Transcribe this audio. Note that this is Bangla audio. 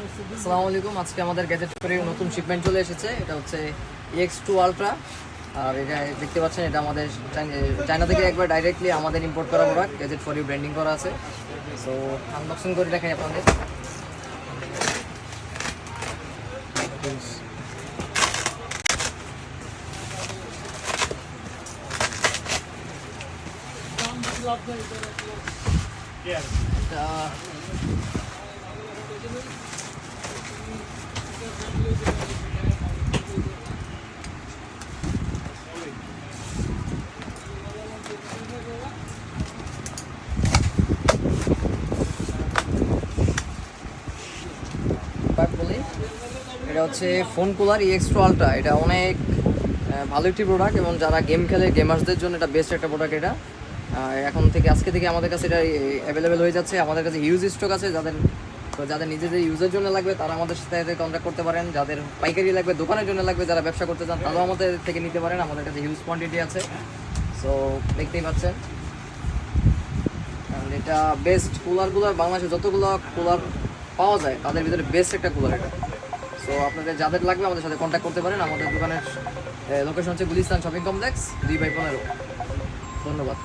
আসসালামু আলাইকুম। আজকে আমাদের গ্যাজেট ফরির নতুন শিপমেন্ট চলে এসেছে। এটা হচ্ছে EX2 আলট্রা। আর এটা দেখতে পাচ্ছেন, এটা আমাদের চায়না থেকে একবার ডাইরেক্টলি আমাদের ইম্পোর্ট করা প্রোডাক্ট। গ্যাজেট ফরি ব্র্যান্ডিং করা আছে। সো আনবক্সিং করে দেখাই আপনাদের। বলি, এটা হচ্ছে ফোন কুলার EX2 আলট্রা। এটা অনেক ভালো একটি প্রোডাক্ট এবং যারা গেম খেলে গেমার্সদের জন্য এটা বেস্ট একটা প্রোডাক্ট। এটা এখন থেকে আজকে থেকে আমাদের কাছে এটা অ্যাভেলেবেল হয়ে যাচ্ছে। আমাদের কাছে হিউজ স্টক আছে। যাদের নিজেদের ইউজের জন্য লাগবে তারা আমাদের সাথে কন্ট্যাক্ট করতে পারেন। যাদের পাইকারি লাগবে, দোকানের জন্য লাগবে, যারা ব্যবসা করতে চান তারাও আমাদের থেকে নিতে পারেন। আমাদের কাছে হিউজ কোয়ান্টিটি আছে। সো দেখতেই পাচ্ছেন, এটা বেস্ট কুলারগুলো বাংলাদেশে যতগুলো কুলার পাওয়া যায় তাদের ভিতরে বেস্ট একটা কুলার এটা। সো আপনাদের যাদের লাগবে আমাদের সাথে কন্ট্যাক্ট করতে পারেন। আমাদের দোকানের লোকেশন হচ্ছে গুলিস্তান শপিং কমপ্লেক্স 2/15। ধন্যবাদ।